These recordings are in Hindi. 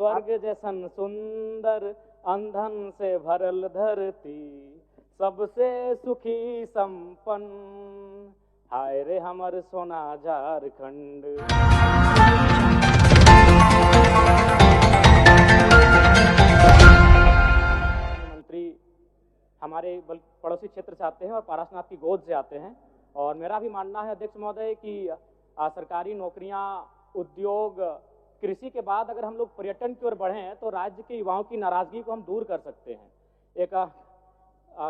स्वर्ग जैसन सुंदर अंधन से भरल धरती, सबसे सुखी संपन्न, हाय रे हमर सोना झारखंड। मंत्री हमारे पड़ोसी क्षेत्र से आते हैं और पारसनाथ की गोद से आते हैं, और मेरा भी मानना है अध्यक्ष महोदय कि सरकारी नौकरियां, उद्योग, कृषि के बाद अगर हम लोग पर्यटन की ओर बढ़ें तो राज्य के युवाओं की नाराजगी को हम दूर कर सकते हैं। एक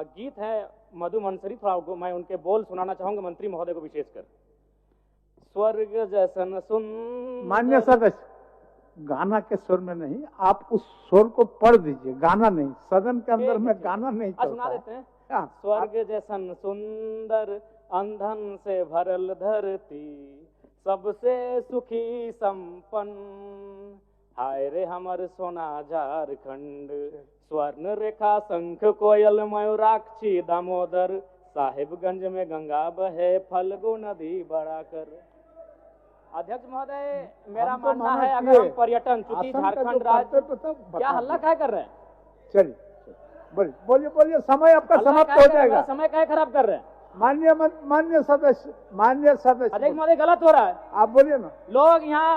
गीत है मधु मंसरी, थोड़ा मैं उनके बोल सुनाना चाहूंगा मंत्री महोदय को विशेषकर। स्वर्ग जैसन सुंदर। मान्य सदस्य, गाना के सुर में नहीं, आप उस सुर को पढ़ दीजिए, गाना नहीं। सदन के अंदर में गाना नहीं चलता। सुना देते हैं। स्वर्ग जैसन सुंदर अंधन से भरल धरती, सबसे सुखी संपन्न, हाय रे हमर सोना झारखंड। स्वर्ण रेखा शंख कोयल मयूराक्षी दामोदर, साहिबगंज में गंगा बहे फल्गु नदी बढ़ाकर। अध्यक्ष महोदय, मेरा मानना है अगर हम पर्यटन, चूंकि झारखंड राज्य, क्या हल्ला क्या कर रहे हैं? चलिए बोलिए बोलिए, समय आपका समाप्त हो जाएगा। समय क्या खराब कर रहे हैं? मान्य सदस्य, अध्यक्ष महोदय गलत हो रहा है। आप बोलिए ना। लोग यहाँ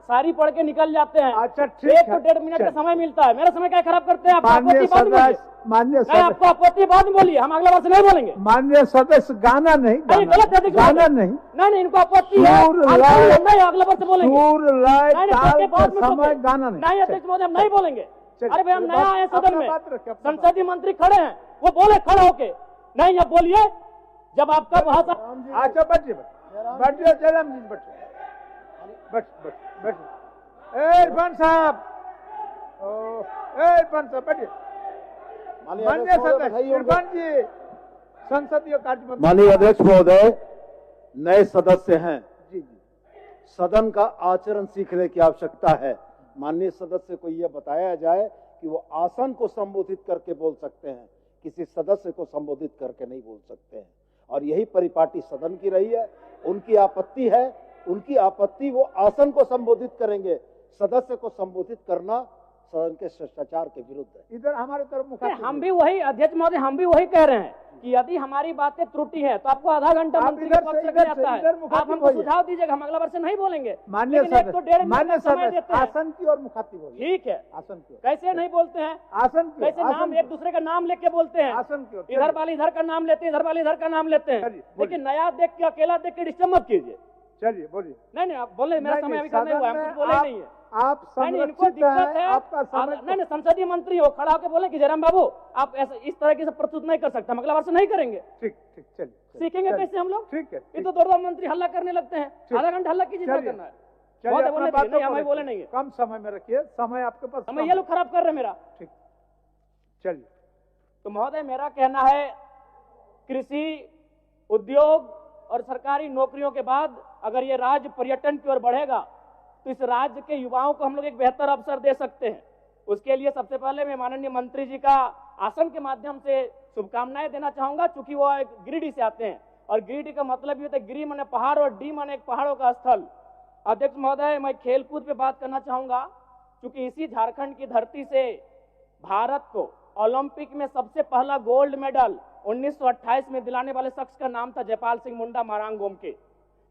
सारी पढ़ के निकल जाते हैं। अच्छा ठीक है, 1 तो 1.5 मिनट का समय मिलता है, मेरा समय क्या खराब करते हैं आप? मान्य सदस्य, आपको आपत्ति बाद में बोलिए, हम अगला बार से नहीं बोलेंगे। मान्य सदस्य, गाना नहीं, गलत है, गाना नहीं, नहीं इनको आपत्ति है, अगला बार से बोलेंगे। समय गाना नहीं, अध्यक्ष महोदय हम नहीं बोलेंगे। अरे भाई हम नया आए सदन में, संसदीय मंत्री खड़े हैं, वो बोले खड़े होके, नहीं अब बोलिए जब आपका भाषा। अच्छा बैठिए, जयराम जी बैठिए। इरफान साहब, बैठिए। माननीय सदस्य इरफान जी, संसदीय कार्य मंत्री। माननीय अध्यक्ष महोदय, नए सदस्य हैं, जी सदन का आचरण सीखने की आवश्यकता है। माननीय सदस्य को यह बताया जाए कि वो आसन को संबोधित करके बोल सकते हैं, किसी सदस्य को संबोधित करके नहीं बोल सकते हैं, और यही परिपाटी सदन की रही है। उनकी आपत्ति है, उनकी आपत्ति वो आसन को संबोधित करेंगे, सदस्य को संबोधित करना सदन के शिष्टाचार के विरुद्ध है। इधर हमारे तरफ हम भी वही, अध्यक्ष महोदय हम भी वही कह रहे हैं कि यदि हमारी बातें त्रुटि है तो आपको आधा घंटा मंत्री के पक्ष से आता है, आप हमको सुझाव दीजिएगा, हम अगला बार से नहीं बोलेंगे। मान्य सदस्य, आसन की और मुखातिब बोलिए। ठीक है, आसन की। कैसे नहीं बोलते हैं? आसन की। कैसे नाम एक दूसरे का नाम लेके बोलते हैं? आसन की। इधर वाले इधर का नाम लेते हैं, इधर वाले इधर का नाम लेते हैं, लेकिन नया देख के, अकेला देख के डिस्टर्ब मत कीजिए। चलिए बोलिए। नहीं आप बोले, मेरा समय अभी करने हुआ, हम कुछ बोले नहीं है। आप इनको दिक्कत है, आपका समय। नहीं संसदीय मंत्री हो, खड़ा होकर बोले कि जयराम बाबू आप ऐसा इस तरह की प्रस्तुत नहीं कर सकते, हम अगला बार से नहीं करेंगे। ठीक, चलिए। सीखेंगे कैसे हम लोग? ठीक है। ये तो 2 मंत्री हल्ला करने लगते हैं, आधा घंटा हल्ला कीजिए, क्या करना है? हमें बोले नहीं है। कम समय में रखिए, समय आपके पास। समय ये लोग खराब कर रहे हैं मेरा। ठीक, चलिए। तो महोदय मेरा कहना है, कृषि, उद्योग और सरकारी नौकरियों के बाद अगर ये राज्य पर्यटन की ओर बढ़ेगा तो इस राज्य के युवाओं को हम लोग एक बेहतर अवसर दे सकते हैं। उसके लिए सबसे पहले मैं माननीय मंत्री जी का आसन के माध्यम से शुभकामनाएं देना चाहूंगा, चूंकि वो एक गिरिडीह से आते हैं, और गिरिडीह का मतलब ये होता है, गिरी माने पहाड़ और डी माने एक पहाड़ों का स्थल। अध्यक्ष महोदय, मैं खेलकूद पे बात करना चाहूंगा, क्योंकि इसी झारखंड की धरती से भारत को ओलंपिक में सबसे पहला गोल्ड मेडल 1928 में दिलाने वाले शख्स का नाम था जयपाल सिंह मुंडा मारांगोम के।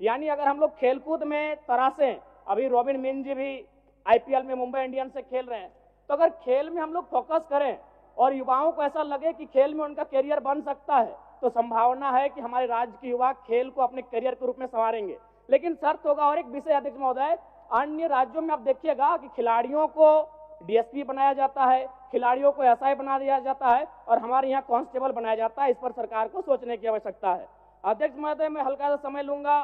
यानी अगर हम लोग खेलकूद में तरासें, अभी रॉबिन मिन जी भी आईपीएल में मुंबई इंडियंस से खेल रहे हैं, तो अगर खेल में हम लोग फोकस करें और युवाओं को ऐसा लगे कि खेल में उनका करियर बन सकता है, तो संभावना है कि हमारे राज्य के युवा खेल को अपने करियर के रूप में संवारेंगे। लेकिन शर्त होगा, और एक विषय अध्यक्ष महोदय, अन्य राज्यों में आप देखिएगा कि खिलाड़ियों को डीएसपी बनाया जाता है, खिलाड़ियों को एसआई बना दिया जाता है, और हमारे यहाँ कांस्टेबल बनाया जाता है। इस पर सरकार को सोचने की आवश्यकता है। अध्यक्ष महोदय, मैं हल्का सा समय लूंगा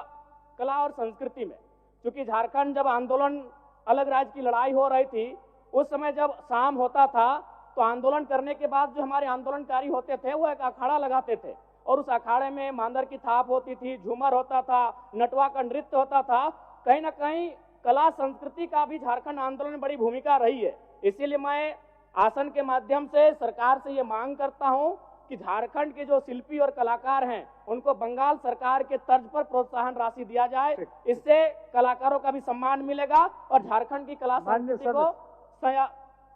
कला और संस्कृति में, क्योंकि झारखंड जब आंदोलन, अलग राज्य की लड़ाई हो रही थी, उस समय जब शाम होता था तो आंदोलन करने के बाद जो हमारे आंदोलनकारी होते थे वो एक अखाड़ा लगाते थे, और उस अखाड़े में मांदर की थाप होती थी, झूमर होता था, नटवा का नृत्य होता था। कहीं ना कहीं कला संस्कृति का भी झारखंड आंदोलन में बड़ी भूमिका रही है। इसीलिए मैं आसन के माध्यम से सरकार से ये मांग करता हूं कि झारखंड के जो शिल्पी और कलाकार हैं उनको बंगाल सरकार के तर्ज पर प्रोत्साहन राशि दिया जाए। इससे कलाकारों का भी सम्मान मिलेगा और झारखंड की कला संस्कृति को सया